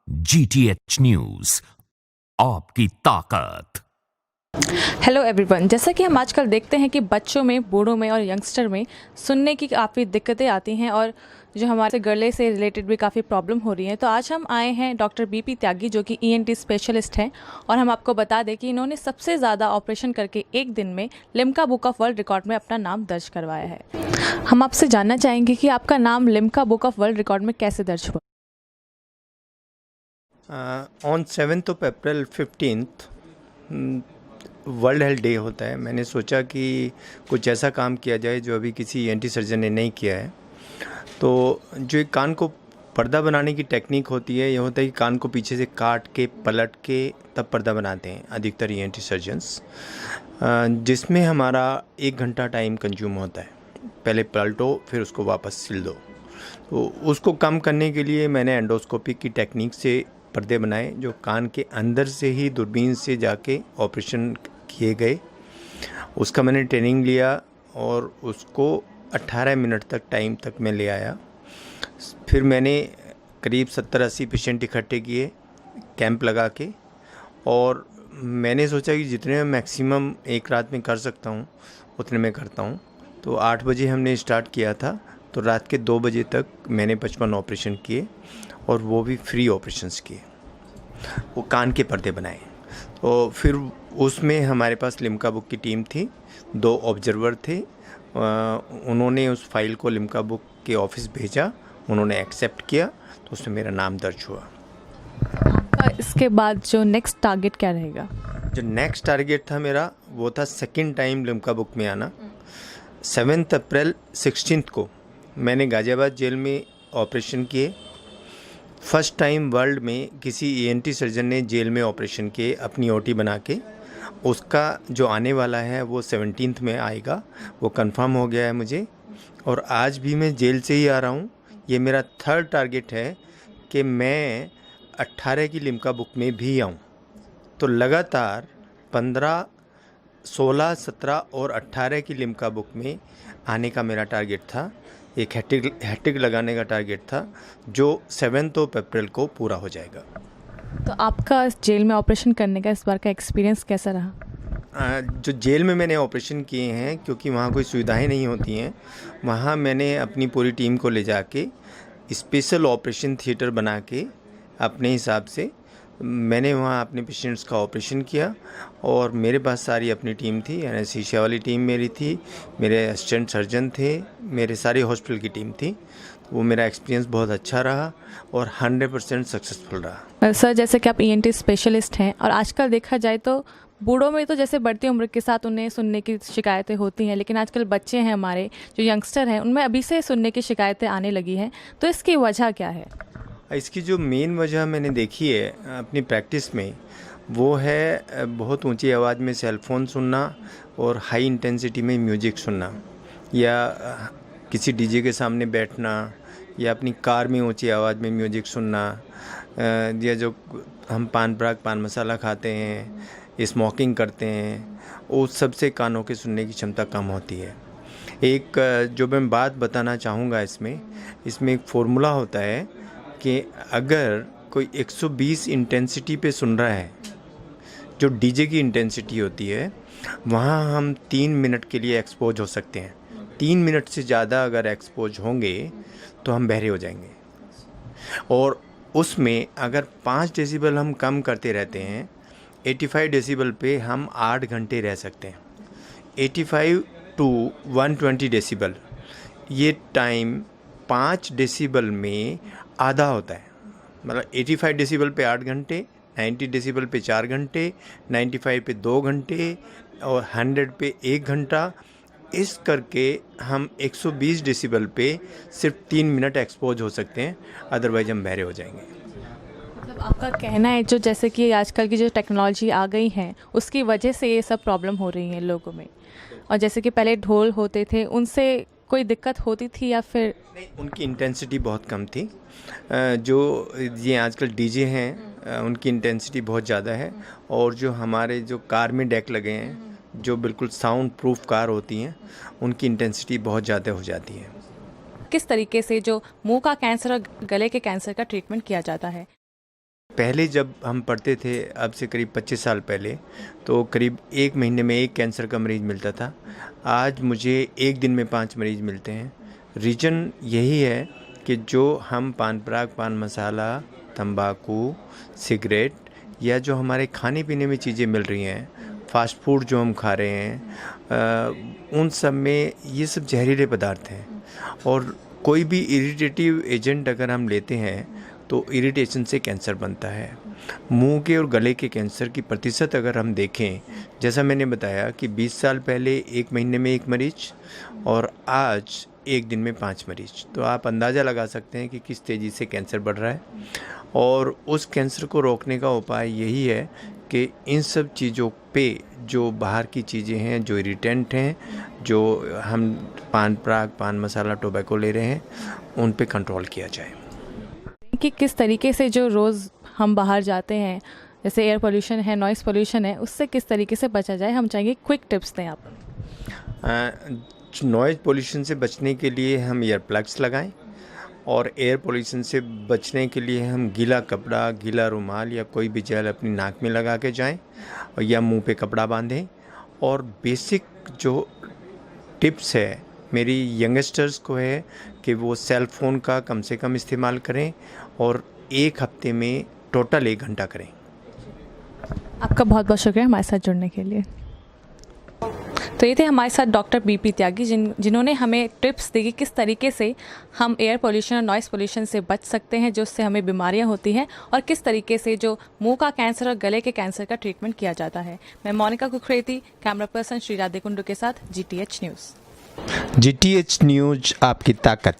GTH news, आपकी ताकत। Hello everyone, जैसा कि हम आजकल देखते हैं कि बच्चों में, बूढ़ों में और यंगस्टर में सुनने की काफ़ी दिक्कतें आती हैं और जो हमारे गले से रिलेटेड भी काफ़ी प्रॉब्लम हो रही है। तो आज हम आए हैं डॉक्टर बीपी त्यागी, जो कि ENT स्पेशलिस्ट हैं, और हम आपको बता दें कि इन्होंने सबसे ज़्यादा ऑपरेशन करके एक दिन में Limca book of world record में अपना नाम दर्ज करवाया है। हम आपसे जानना चाहेंगे कि आपका नाम Limca book of world record में कैसे दर्ज हुआ। On 7th of April 15th world health day होता है। मैंने सोचा कि कुछ ऐसा काम किया जाए जो अभी किसी ENT सर्जन ने नहीं किया है। तो जो एक कान को पर्दा बनाने की टेक्निक होती है, यह होता है कि कान को पीछे से काट के पलट के तब पर्दा बनाते हैं अधिकतर ENT सर्जन्स, जिसमें हमारा 1 घंटा टाइम कंज्यूम होता है। पहले पलटो, फिर उसको वापस सिल दो। तो उसको कम करने के लिए मैंने एंडोस्कोपी की टेक्निक से पर्दे बनाए, जो कान के अंदर से ही दूरबीन से जाके ऑपरेशन किए गए। उसका मैंने ट्रेनिंग लिया और उसको 18 मिनट तक टाइम तक मैं ले आया। फिर मैंने करीब 70-80 पेशेंट इकट्ठे किए कैंप लगा के, और मैंने सोचा कि जितने मैक्सिमम एक रात में कर सकता हूँ उतने मैं करता हूँ। तो 8 बजे हमने स्टार्ट किया था, तो रात के 2 बजे तक मैंने 55 ऑपरेशन किए, और वो भी फ्री ऑपरेशंस किए। वो कान के पर्दे बनाए। तो फिर उसमें हमारे पास लिम्का बुक की टीम थी, 2 ऑब्जर्वर थे। उन्होंने उस फाइल को लिम्का बुक के ऑफिस भेजा, उन्होंने एक्सेप्ट किया, तो उसमें मेरा नाम दर्ज हुआ। आपका इसके बाद जो नेक्स्ट टारगेट क्या रहेगा? जो नेक्स्ट टारगेट था मेरा, वो था सेकेंड टाइम लिम्का बुक में आना। 7th अप्रैल 16th को मैंने गाज़ियाबाद जेल में ऑपरेशन किए। फर्स्ट टाइम वर्ल्ड में किसी ENT सर्जन ने जेल में ऑपरेशन किए अपनी OT बना के। उसका जो आने वाला है वो 17th में आएगा, वो कंफर्म हो गया है मुझे। और आज भी मैं जेल से ही आ रहा हूँ। ये मेरा 3rd टारगेट है कि मैं 18 की लिम्का बुक में भी आऊँ। तो लगातार 15, 16, 17 और 18 की लिम्का बुक में आने का मेरा टारगेट था। एक हैट्रिक लगाने का टारगेट था, जो 7th of April को पूरा हो जाएगा। तो आपका जेल में ऑपरेशन करने का इस बार का एक्सपीरियंस कैसा रहा? जो जेल में मैंने ऑपरेशन किए हैं, क्योंकि वहाँ कोई सुविधाएं नहीं होती हैं, वहाँ मैंने अपनी पूरी टीम को ले जाके स्पेशल ऑपरेशन थिएटर बना के अपने हिसाब से मैंने वहाँ अपने पेशेंट्स का ऑपरेशन किया। और मेरे पास सारी अपनी टीम थी, एनेस्थीसिया वाली टीम मेरी थी, मेरे असिस्टेंट सर्जन थे, मेरे सारे हॉस्पिटल की टीम थी। वो मेरा एक्सपीरियंस बहुत अच्छा रहा और 100% सक्सेसफुल रहा। सर, जैसे कि आप ENT स्पेशलिस्ट हैं, और आजकल देखा जाए तो बूढ़ों में तो जैसे बढ़ती उम्र के साथ उन्हें सुनने की शिकायतें होती हैं, लेकिन आजकल बच्चे हैं हमारे जो यंगस्टर हैं, उनमें अभी से सुनने की शिकायतें आने लगी हैं। तो इसकी वजह क्या है? इसकी जो मेन वजह मैंने देखी है अपनी प्रैक्टिस में, वो है बहुत ऊंची आवाज़ में सेलफोन सुनना और हाई इंटेंसिटी में म्यूजिक सुनना, या किसी DJ के सामने बैठना, या अपनी कार में ऊंची आवाज़ में म्यूजिक सुनना, या जो हम पान पराग पान मसाला खाते हैं, स्मोकिंग करते हैं, उस सबसे कानों के सुनने की क्षमता कम होती है। एक जो मैं बात बताना चाहूँगा इसमें एक फॉर्मूला होता है कि अगर कोई 120 इंटेंसिटी पे सुन रहा है, जो DJ की इंटेंसिटी होती है, वहाँ हम 3 मिनट के लिए एक्सपोज हो सकते हैं। 3 मिनट से ज़्यादा अगर एक्सपोज होंगे तो हम बहरे हो जाएंगे। और उसमें अगर 5 डेसिबल हम कम करते रहते हैं, 85 डेसिबल पे हम 8 घंटे रह सकते हैं। 85 to 120 डेसिबल, ये टाइम 5 डेसिबल में आधा होता है। मतलब 85 डेसिबल पे 8 घंटे, 90 डेसिबल पे 4 घंटे, 95 पे 2 घंटे और 100 पे 1 घंटा। इस करके हम 120 डेसिबल पे सिर्फ 3 मिनट एक्सपोज हो सकते हैं, अदरवाइज हम बहरे हो जाएंगे। मतलब आपका कहना है जो जैसे कि आजकल की जो टेक्नोलॉजी आ गई है, उसकी वजह से ये सब प्रॉब्लम हो रही है लोगों में। और जैसे कि पहले ढोल होते थे, उनसे कोई दिक्कत होती थी या फिर नहीं, उनकी इंटेंसिटी बहुत कम थी। जो ये आजकल DJ हैं, उनकी इंटेंसिटी बहुत ज़्यादा है। और जो हमारे जो कार में डेक लगे हैं, जो बिल्कुल साउंड प्रूफ कार होती हैं, उनकी इंटेंसिटी बहुत ज़्यादा हो जाती है। किस तरीके से जो मुंह का कैंसर और गले के कैंसर का ट्रीटमेंट किया जाता है? पहले जब हम पढ़ते थे, अब से करीब 25 साल पहले, तो करीब 1 महीने में 1 कैंसर का मरीज़ मिलता था। आज मुझे 1 दिन में 5 मरीज़ मिलते हैं। रीज़न यही है कि जो हम पान पराग, पान मसाला, तंबाकू, सिगरेट या जो हमारे खाने पीने में चीज़ें मिल रही हैं, फ़ास्ट फूड जो हम खा रहे हैं, उन सब में ये सब जहरीले पदार्थ हैं। और कोई भी इरिटेटिव एजेंट अगर हम लेते हैं तो इरिटेशन से कैंसर बनता है। मुंह के और गले के कैंसर की प्रतिशत अगर हम देखें, जैसा मैंने बताया कि 20 साल पहले 1 महीने में 1 मरीज और आज 1 दिन में 5 मरीज, तो आप अंदाज़ा लगा सकते हैं कि किस तेज़ी से कैंसर बढ़ रहा है। और उस कैंसर को रोकने का उपाय यही है कि इन सब चीज़ों पे, जो बाहर की चीज़ें हैं, जो इरिटेंट हैं, जो हम पान पराग, पान मसाला, टोबैको ले रहे हैं, उन पे कंट्रोल किया जाए। कि किस तरीके से जो रोज़ हम बाहर जाते हैं, जैसे एयर पोल्यूशन है, नॉइज़ पोल्यूशन है, उससे किस तरीके से बचा जाए, हम चाहेंगे क्विक टिप्स दें आप। नॉइज़ पोल्यूशन से बचने के लिए हम ईयर प्लग्स लगाएं और एयर पोल्यूशन से बचने के लिए हम गीला कपड़ा, गीला रुमाल या कोई भी जेल अपनी नाक में लगा के जाएं और या मुंह पे कपड़ा बांधें। और बेसिक जो टिप्स है मेरी यंगस्टर्स को है कि वो सेल फ़ोन का कम से कम इस्तेमाल करें और 1 हफ्ते में टोटल 1 घंटा करें। आपका बहुत बहुत शुक्रिया हमारे साथ जुड़ने के लिए। तो ये थे हमारे साथ डॉक्टर बीपी त्यागी, जिन्होंने हमें टिप्स दी कि किस तरीके से हम एयर पोल्यूशन और नॉइज़ पोल्यूशन से बच सकते हैं, जो उससे हमें बीमारियां होती हैं, और किस तरीके से जो मुंह का कैंसर और गले के कैंसर का ट्रीटमेंट किया जाता है। मैं मोनिका कुकरेती, कैमरा पर्सन श्री राधे कुंडू के साथ, GTH न्यूज़। GTH न्यूज़, आपकी ताकत।